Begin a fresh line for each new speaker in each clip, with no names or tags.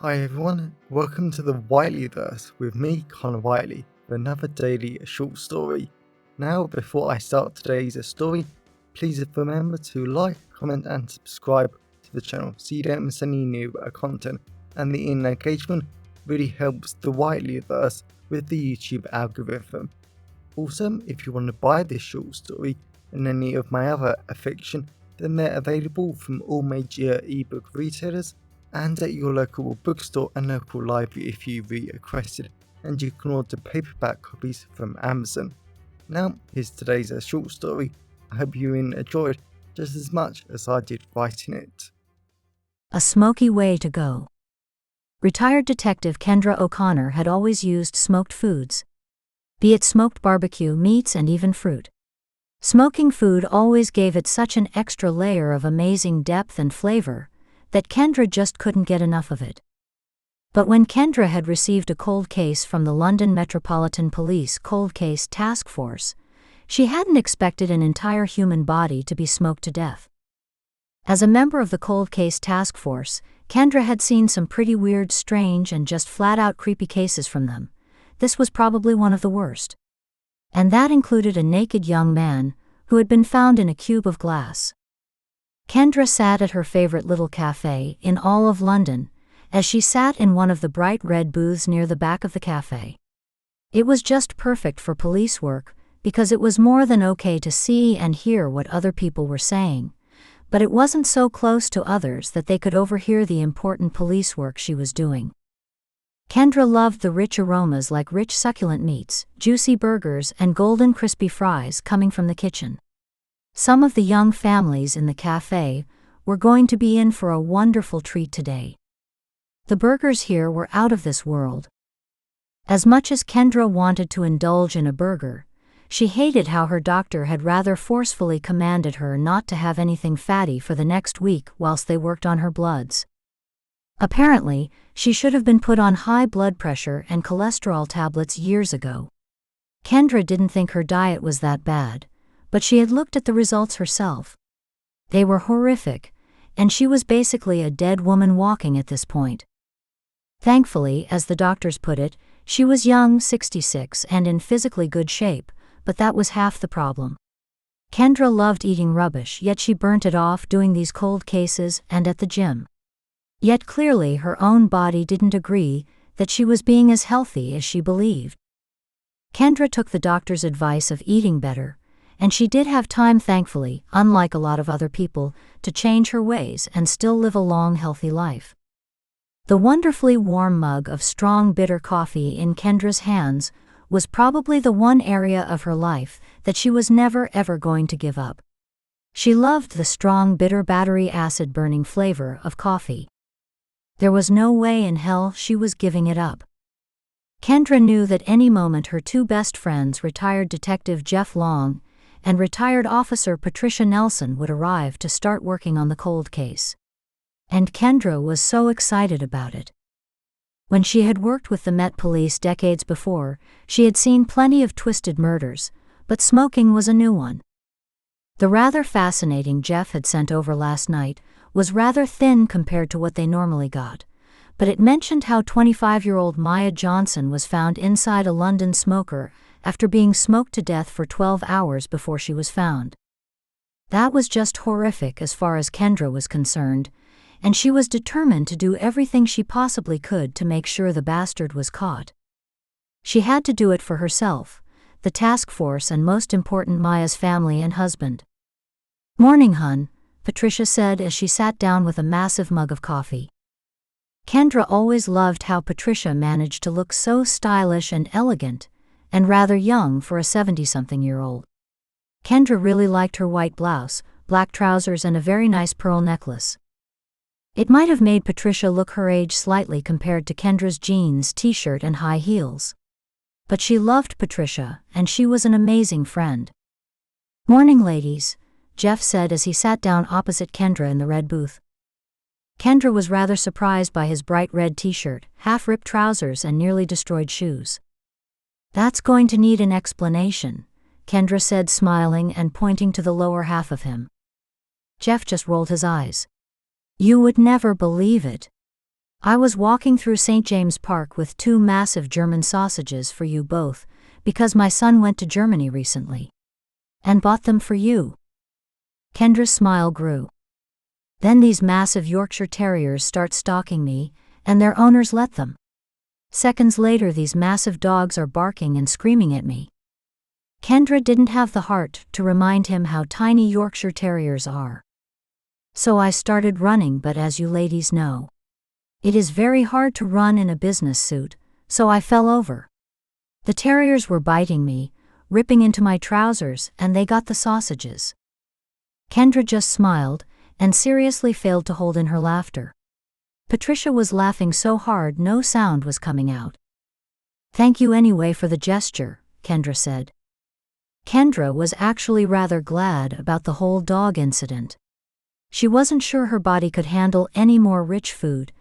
Hi everyone, welcome to the Whiteleyverse with me, Connor Whiteley, for another daily short story. Now, before I start today's story, please remember to like, comment and subscribe to the channel so you don't miss any new content, and the engagement really helps the Whiteleyverse with the YouTube algorithm. Also, if you want to buy this short story and any of my other fiction, then they're available from all major ebook retailers and at your local bookstore and local library if you requested, and you can order paperback copies from Amazon. Now, here's today's short story. I hope you enjoyed just as much as I did writing it.
A smoky way to go. Retired Detective Kendra O'Connor had always used smoked foods, be it smoked barbecue, meats, and even fruit. Smoking food always gave it such an extra layer of amazing depth and flavor that Kendra just couldn't get enough of it. But when Kendra had received a cold case from the London Metropolitan Police Cold Case Taskforce, she hadn't expected an entire human body to be smoked to death. As a member of the Cold Case Taskforce, Kendra had seen some pretty weird, strange, and just flat-out creepy cases from them. This was probably one of the worst. And that included a naked young man who had been found in a cube of glass. Kendra sat at her favorite little cafe in all of London, as she sat in one of the bright red booths near the back of the cafe. It was just perfect for police work, because it was more than okay to see and hear what other people were saying, but it wasn't so close to others that they could overhear the important police work she was doing. Kendra loved the rich aromas like rich succulent meats, juicy burgers, and golden crispy fries coming from the kitchen. Some of the young families in the cafe were going to be in for a wonderful treat today. The burgers here were out of this world. As much as Kendra wanted to indulge in a burger, she hated how her doctor had rather forcefully commanded her not to have anything fatty for the next week whilst they worked on her bloods. Apparently, she should have been put on high blood pressure and cholesterol tablets years ago. Kendra didn't think her diet was that bad, but she had looked at the results herself. They were horrific, and she was basically a dead woman walking at this point. Thankfully, as the doctors put it, she was young, 66, and in physically good shape, but that was half the problem. Kendra loved eating rubbish, yet she burnt it off doing these cold cases and at the gym. Yet clearly her own body didn't agree that she was being as healthy as she believed. Kendra took the doctor's advice of eating better, and she did have time, thankfully, unlike a lot of other people, to change her ways and still live a long, healthy life. The wonderfully warm mug of strong, bitter coffee in Kendra's hands was probably the one area of her life that she was never ever going to give up. She loved the strong, bitter battery acid-burning flavor of coffee. There was no way in hell she was giving it up. Kendra knew that any moment her two best friends, retired Detective Jeff Long and retired Officer Patricia Nelson, would arrive to start working on the cold case. And Kendra was so excited about it. When she had worked with the Met Police decades before, she had seen plenty of twisted murders, but smoking was a new one. The rather fascinating Jeff had sent over last night was rather thin compared to what they normally got, but it mentioned how 25-year-old Maya Johnson was found inside a London smoker after being smoked to death for 12 hours before she was found. That was just horrific as far as Kendra was concerned, and she was determined to do everything she possibly could to make sure the bastard was caught. She had to do it for herself, the task force, and most important, Maya's family and husband. "Morning, hun," Patricia said as she sat down with a massive mug of coffee. Kendra always loved how Patricia managed to look so stylish and elegant, and rather young for a 70-something-year-old. Kendra really liked her white blouse, black trousers, and a very nice pearl necklace. It might have made Patricia look her age slightly compared to Kendra's jeans, t-shirt, and high heels. But she loved Patricia, and she was an amazing friend. "Morning, ladies," Jeff said as he sat down opposite Kendra in the red booth. Kendra was rather surprised by his bright red t-shirt, half-ripped trousers, and nearly destroyed shoes. "That's going to need an explanation," Kendra said, smiling and pointing to the lower half of him. Jeff just rolled his eyes. "You would never believe it." I was walking through St. James Park with 2 massive German sausages for you both, because my son went to Germany recently. And bought them for you. Kendra's smile grew. Then these massive Yorkshire Terriers start stalking me, and their owners let them. Seconds later, these massive dogs are barking and screaming at me. Kendra didn't have the heart to remind him how tiny Yorkshire Terriers are. So I started running, but as you ladies know, it is very hard to run in a business suit, so I fell over. The terriers were biting me, ripping into my trousers, and they got the sausages. Kendra just smiled, and seriously failed to hold in her laughter. Patricia was laughing so hard no sound was coming out. Thank you anyway for the gesture, Kendra said. Kendra was actually rather glad about the whole dog incident. She wasn't sure her body could handle any more rich food,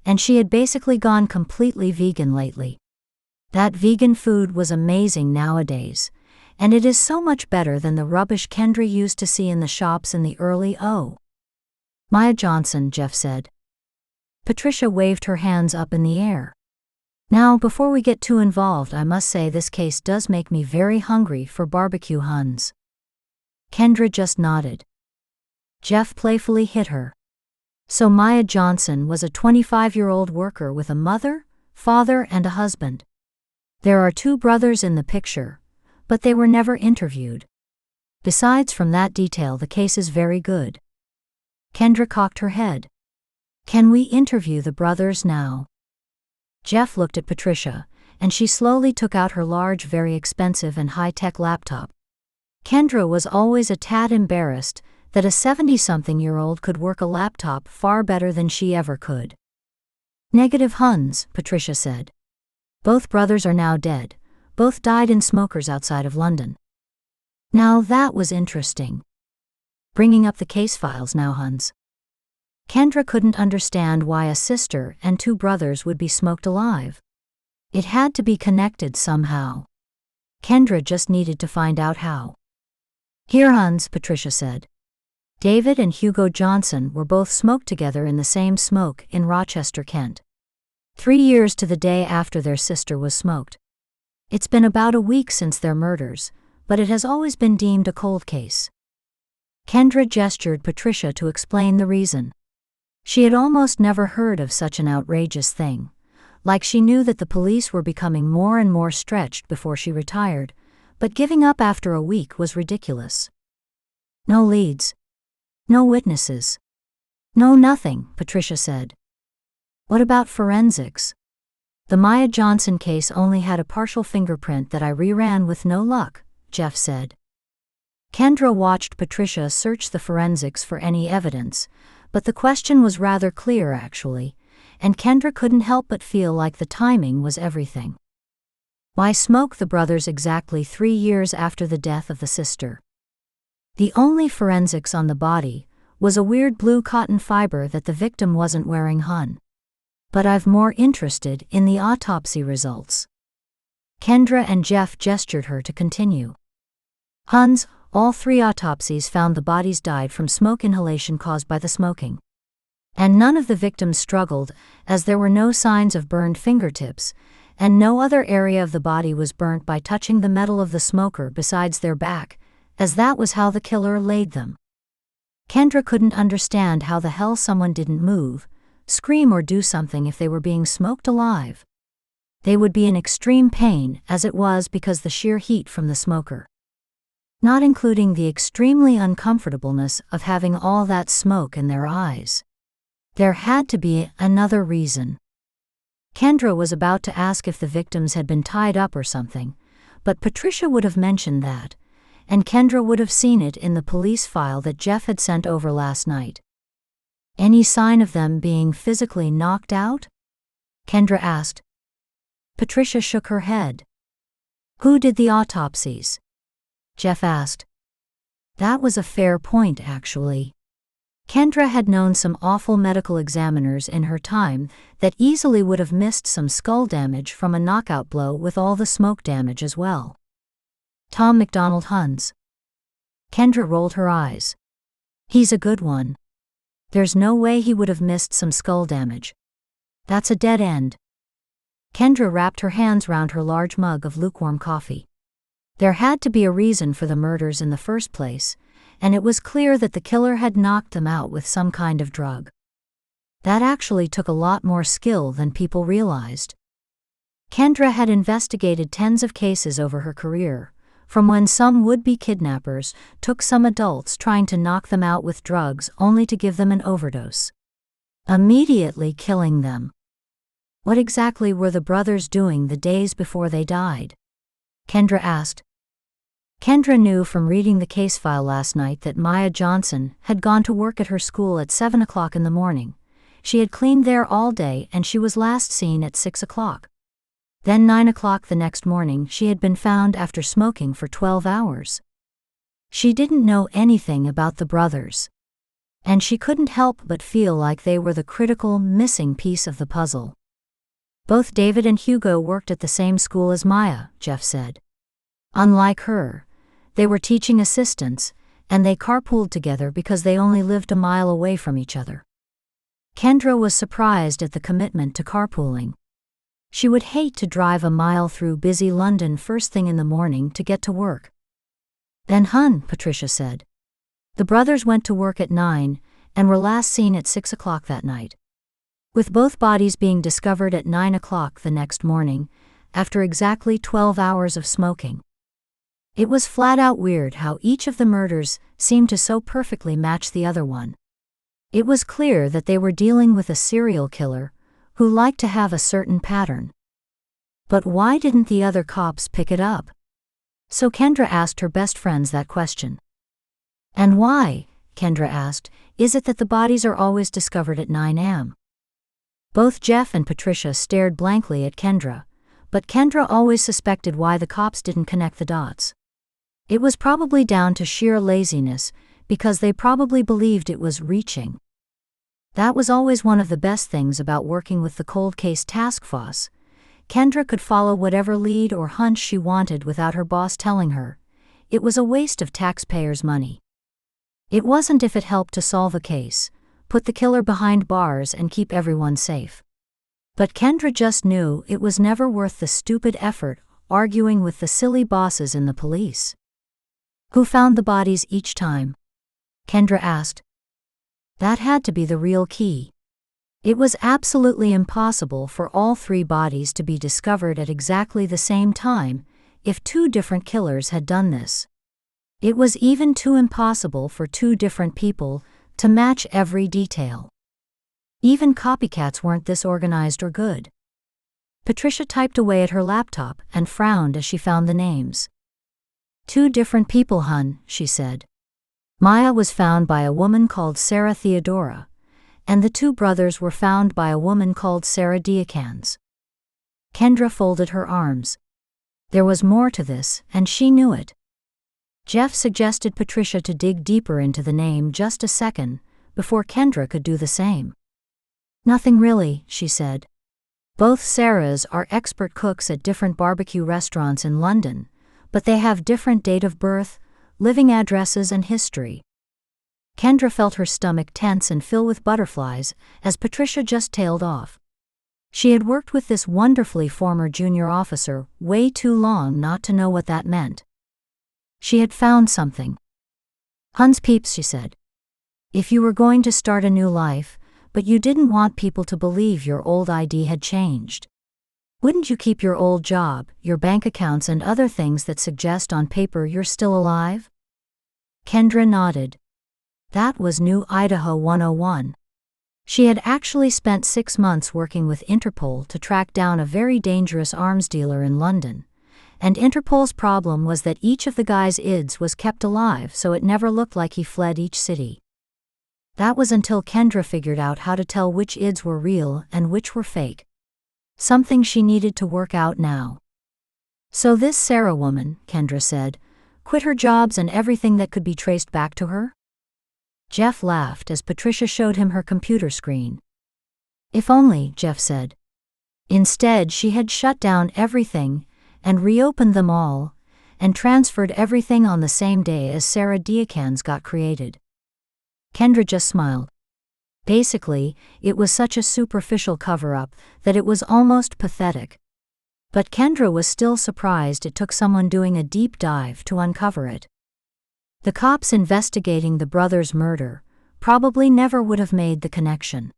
and she had basically gone completely vegan lately. That vegan food was amazing nowadays, and it is so much better than the rubbish Kendra used to see in the shops in the early Maya Johnson, Jeff said. Patricia waved her hands up in the air. Now, before we get too involved, I must say this case does make me very hungry for barbecue Huns. Kendra just nodded. Jeff playfully hit her. So Maya Johnson was a 25-year-old worker with a mother, father, and a husband. There are 2 brothers in the picture, but they were never interviewed. Besides from that detail, the case is very good. Kendra cocked her head. Can we interview the brothers now? Jeff looked at Patricia, and she slowly took out her large, very expensive and high-tech laptop. Kendra was always a tad embarrassed that a 70-something-year-old could work a laptop far better than she ever could. Negative Huns, Patricia said. Both brothers are now dead. Both died in smokers outside of London. Now that was interesting. Bringing up the case files now, Huns. Kendra couldn't understand why a sister and 2 brothers would be smoked alive. It had to be connected somehow. Kendra just needed to find out how. Here, Huns, Patricia said. David and Hugo Johnson were both smoked together in the same smoke in Rochester, Kent. 3 years to the day after their sister was smoked. It's been about a week since their murders, but it has always been deemed a cold case. Kendra gestured Patricia to explain the reason. She had almost never heard of such an outrageous thing, like she knew that the police were becoming more and more stretched before she retired, but giving up after a week was ridiculous. No leads. No witnesses. No nothing, Patricia said. What about forensics? The Maya Johnson case only had a partial fingerprint that I reran with no luck, Jeff said. Kendra watched Patricia search the forensics for any evidence, but the question was rather clear actually, and Kendra couldn't help but feel like the timing was everything. Why smoke the brothers exactly 3 years after the death of the sister? The only forensics on the body was a weird blue cotton fiber that the victim wasn't wearing, Hun. But I'm more interested in the autopsy results. Kendra and Jeff gestured her to continue. Huns, all 3 autopsies found the bodies died from smoke inhalation caused by the smoking. And none of the victims struggled, as there were no signs of burned fingertips, and no other area of the body was burnt by touching the metal of the smoker besides their back, as that was how the killer laid them. Kendra couldn't understand how the hell someone didn't move, scream or do something if they were being smoked alive. They would be in extreme pain as it was because the sheer heat from the smoker. Not including the extremely uncomfortableness of having all that smoke in their eyes. There had to be another reason. Kendra was about to ask if the victims had been tied up or something, but Patricia would have mentioned that, and Kendra would have seen it in the police file that Jeff had sent over last night. Any sign of them being physically knocked out? Kendra asked. Patricia shook her head. Who did the autopsies? Jeff asked. That was a fair point, actually. Kendra had known some awful medical examiners in her time that easily would have missed some skull damage from a knockout blow with all the smoke damage as well. Tom McDonald Huns. Kendra rolled her eyes. He's a good one. There's no way he would have missed some skull damage. That's a dead end. Kendra wrapped her hands round her large mug of lukewarm coffee. There had to be a reason for the murders in the first place, and it was clear that the killer had knocked them out with some kind of drug. That actually took a lot more skill than people realized. Kendra had investigated tens of cases over her career, from when some would-be kidnappers took some adults trying to knock them out with drugs only to give them an overdose, immediately killing them. What exactly were the brothers doing the days before they died? Kendra asked. Kendra knew from reading the case file last night that Maya Johnson had gone to work at her school at 7 o'clock in the morning. She had cleaned there all day and she was last seen at 6 o'clock. Then 9 o'clock the next morning she had been found after smoking for 12 hours. She didn't know anything about the brothers, and she couldn't help but feel like they were the critical, missing piece of the puzzle. Both David and Hugo worked at the same school as Maya, Jeff said. Unlike her, they were teaching assistants, and they carpooled together because they only lived a mile away from each other. Kendra was surprised at the commitment to carpooling. She would hate to drive a mile through busy London first thing in the morning to get to work. Then hun, Patricia said. The brothers went to work at 9 and were last seen at 6 o'clock that night, with both bodies being discovered at 9 o'clock the next morning, after exactly 12 hours of smoking. It was flat out weird how each of the murders seemed to so perfectly match the other one. It was clear that they were dealing with a serial killer who liked to have a certain pattern. But why didn't the other cops pick it up? So Kendra asked her best friends that question. And why, Kendra asked, is it that the bodies are always discovered at 9 a.m.? Both Jeff and Patricia stared blankly at Kendra, but Kendra always suspected why the cops didn't connect the dots. It was probably down to sheer laziness, because they probably believed it was reaching. That was always one of the best things about working with the Cold Case Taskforce. Kendra could follow whatever lead or hunch she wanted without her boss telling her. It was a waste of taxpayers' money. It wasn't if it helped to solve a case, put the killer behind bars and keep everyone safe. But Kendra just knew it was never worth the stupid effort arguing with the silly bosses in the police. Who found the bodies each time? Kendra asked. That had to be the real key. It was absolutely impossible for all 3 bodies to be discovered at exactly the same time if 2 different killers had done this. It was even too impossible for 2 different people to match every detail. Even copycats weren't this organized or good. Patricia typed away at her laptop and frowned as she found the names. 2 different people, hun, she said. Maya was found by a woman called Sarah Theodora, and the 2 brothers were found by a woman called Sarah Diakans. Kendra folded her arms. There was more to this, and she knew it. Jeff suggested Patricia to dig deeper into the name just a second, before Kendra could do the same. Nothing really, she said. Both Sarahs are expert cooks at different barbecue restaurants in London, but they have different date of birth, living addresses and history. Kendra felt her stomach tense and fill with butterflies as Patricia just tailed off. She had worked with this wonderfully former junior officer way too long not to know what that meant. She had found something. Hans Peeps, she said. If you were going to start a new life, but you didn't want people to believe your old ID had changed, wouldn't you keep your old job, your bank accounts and other things that suggest on paper you're still alive? Kendra nodded. That was New Idaho 101. She had actually spent 6 months working with Interpol to track down a very dangerous arms dealer in London, and Interpol's problem was that each of the guy's IDs was kept alive so it never looked like he fled each city. That was until Kendra figured out how to tell which IDs were real and which were fake. Something she needed to work out now. So this Sarah woman, Kendra said, quit her jobs and everything that could be traced back to her? Jeff laughed as Patricia showed him her computer screen. If only, Jeff said. Instead, she had shut down everything and reopened them all and transferred everything on the same day as Sarah Diakans got created. Kendra just smiled. Basically, it was such a superficial cover-up that it was almost pathetic. But Kendra was still surprised it took someone doing a deep dive to uncover it. The cops investigating the brothers' murder probably never would have made the connection.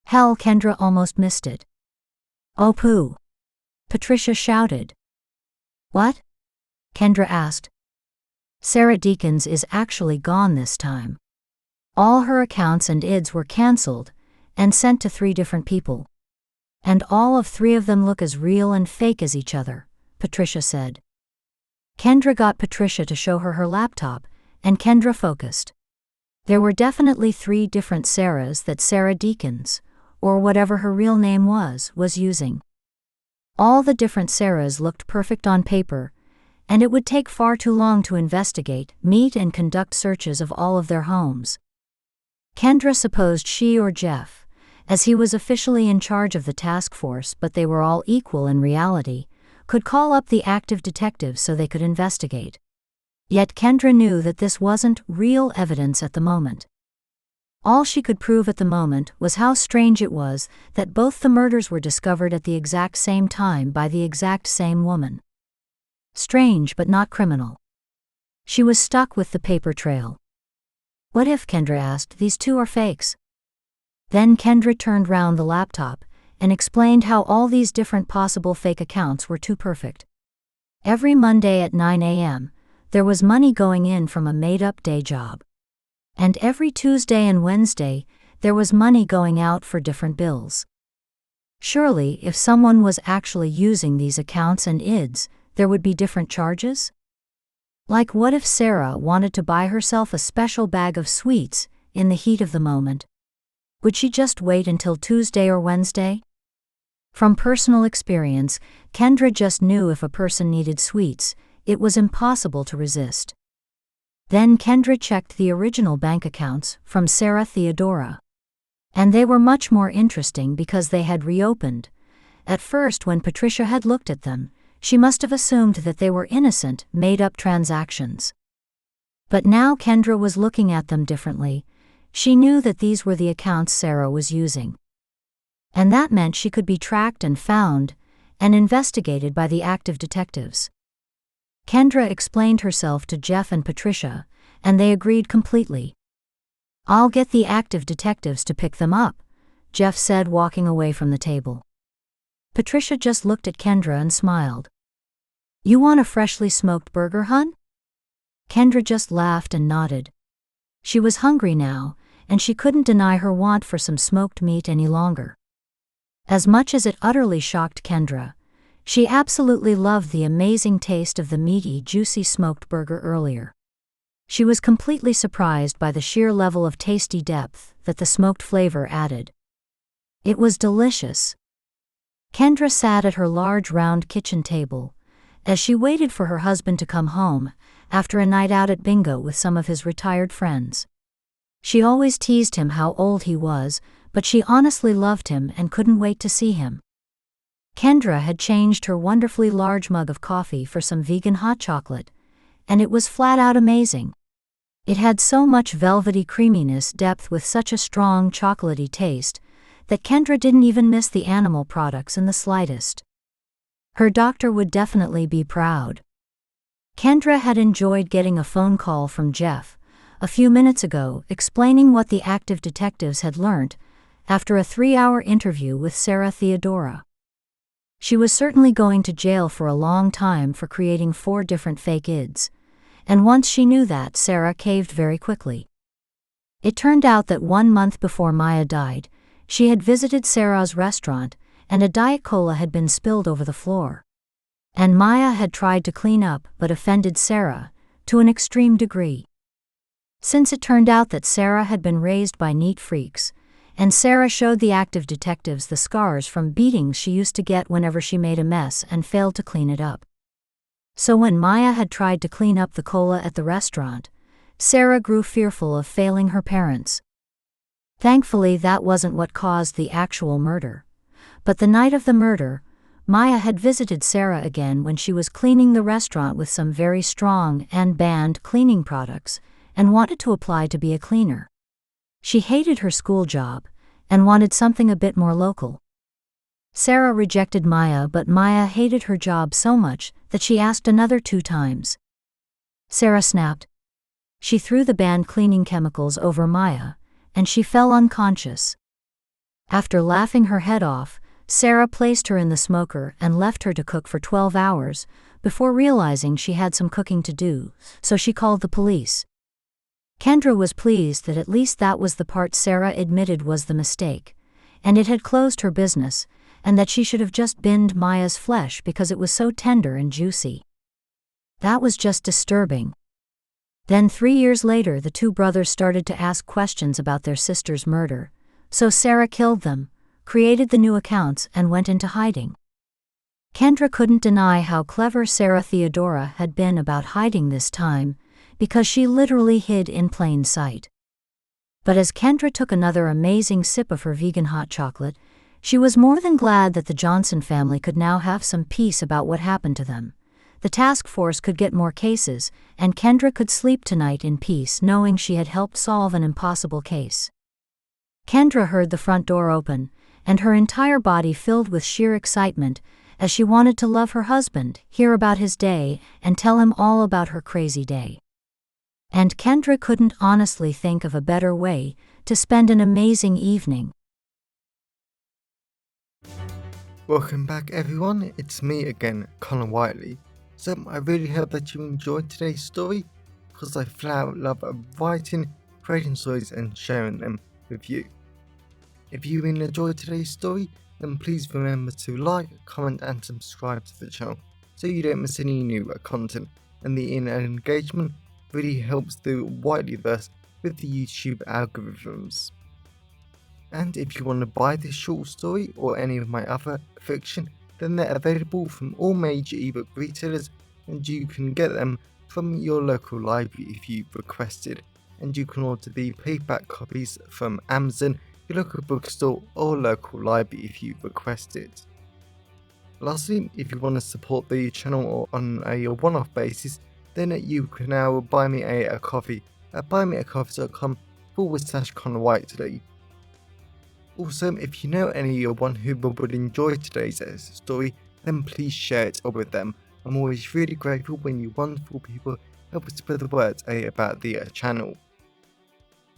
Hell, Kendra almost missed it. "Oh pooh!" Patricia shouted. "What?" Kendra asked. "Sarah Deakins is actually gone this time. All her accounts and IDs were cancelled and sent to 3 different people. And all of 3 of them look as real and fake as each other," Patricia said. Kendra got Patricia to show her her laptop, and Kendra focused. There were definitely 3 different Sarahs that Sarah Deakins, or whatever her real name was using. All the different Sarahs looked perfect on paper, and it would take far too long to investigate, meet and conduct searches of all of their homes. Kendra supposed she or Jeff, as he was officially in charge of the task force but they were all equal in reality, could call up the active detectives so they could investigate. Yet Kendra knew that this wasn't real evidence at the moment. All she could prove at the moment was how strange it was that both the murders were discovered at the exact same time by the exact same woman. Strange but not criminal. She was stuck with the paper trail. "What if," Kendra asked, "these 2 are fakes?" Then Kendra turned round the laptop and explained how all these different possible fake accounts were too perfect. Every Monday at 9 a.m., there was money going in from a made-up day job. And every Tuesday and Wednesday, there was money going out for different bills. Surely, if someone was actually using these accounts and IDs, there would be different charges? Like, what if Sarah wanted to buy herself a special bag of sweets in the heat of the moment? Would she just wait until Tuesday or Wednesday? From personal experience, Kendra just knew if a person needed sweets, it was impossible to resist. Then Kendra checked the original bank accounts from Sarah Theodora. And they were much more interesting because they had reopened. At first, when Patricia had looked at them, she must have assumed that they were innocent, made-up transactions. But now Kendra was looking at them differently. She knew that these were the accounts Sarah was using. And that meant she could be tracked and found, and investigated by the active detectives. Kendra explained herself to Jeff and Patricia, and they agreed completely. "I'll get the active detectives to pick them up," Jeff said, walking away from the table. Patricia just looked at Kendra and smiled. "You want a freshly smoked burger, hun?" Kendra just laughed and nodded. She was hungry now, and she couldn't deny her want for some smoked meat any longer. As much as it utterly shocked Kendra, she absolutely loved the amazing taste of the meaty, juicy smoked burger earlier. She was completely surprised by the sheer level of tasty depth that the smoked flavor added. It was delicious. Kendra sat at her large round kitchen table as she waited for her husband to come home after a night out at bingo with some of his retired friends. She always teased him how old he was, but she honestly loved him and couldn't wait to see him. Kendra had changed her wonderfully large mug of coffee for some vegan hot chocolate, and it was flat out amazing. It had so much velvety creaminess depth with such a strong chocolatey taste that Kendra didn't even miss the animal products in the slightest. Her doctor would definitely be proud. Kendra had enjoyed getting a phone call from Jeff a few minutes ago explaining what the active detectives had learned after a 3-hour interview with Sarah Theodora. She was certainly going to jail for a long time for creating 4 different fake IDs, and once she knew that, Sarah caved very quickly. It turned out that 1 month before Maya died, she had visited Sarah's restaurant, and a Diet Cola had been spilled over the floor. And Maya had tried to clean up but offended Sarah to an extreme degree. Since it turned out that Sarah had been raised by neat freaks, and Sarah showed the active detectives the scars from beatings she used to get whenever she made a mess and failed to clean it up. So when Maya had tried to clean up the cola at the restaurant, Sarah grew fearful of failing her parents. Thankfully, that wasn't what caused the actual murder. But the night of the murder, Maya had visited Sarah again when she was cleaning the restaurant with some very strong and banned cleaning products and wanted to apply to be a cleaner. She hated her school job and wanted something a bit more local. Sarah rejected Maya, but Maya hated her job so much that she asked another 2 times. Sarah snapped. She threw the banned cleaning chemicals over Maya, and she fell unconscious. After laughing her head off, Sarah placed her in the smoker and left her to cook for 12 hours, before realizing she had some cooking to do, so she called the police. Kendra was pleased that at least that was the part Sarah admitted was the mistake, and it had closed her business, and that she should have just binned Maya's flesh because it was so tender and juicy. That was just disturbing. Then 3 years later, the 2 brothers started to ask questions about their sister's murder, so Sarah killed them, created the new accounts, and went into hiding. Kendra couldn't deny how clever Sarah Theodora had been about hiding this time, because she literally hid in plain sight. But as Kendra took another amazing sip of her vegan hot chocolate, she was more than glad that the Johnson family could now have some peace about what happened to them. The task force could get more cases, and Kendra could sleep tonight in peace knowing she had helped solve an impossible case. Kendra heard the front door open, and her entire body filled with sheer excitement, as she wanted to love her husband, hear about his day, and tell him all about her crazy day. And Kendra couldn't honestly think of a better way to spend an amazing evening.
Welcome back everyone, it's me again, Connor Whiteley. So I really hope that you enjoyed today's story, because I flat out love writing, creating stories and sharing them with you. If you really enjoyed today's story, then please remember to like, comment and subscribe to the channel so you don't miss any new content, and the internet engagement really helps the Whiteleyverse with the YouTube algorithms. And if you want to buy this short story or any of my other fiction, then they're available from all major ebook retailers, and you can get them from your local library if you requested, and you can order the paperback copies from Amazon, your local bookstore or local library if you request it. Lastly, if you want to support the channel on a one-off basis, then you can now buy me a coffee at buymeacoffee.com/Connor Whiteley. Also, if you know anyone who would enjoy today's story, then please share it with them. I'm always really grateful when you wonderful people help spread the word about the channel.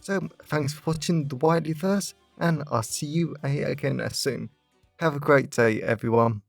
So, thanks for watching the Whiteleyverse, and I'll see you again soon. Have a great day, everyone.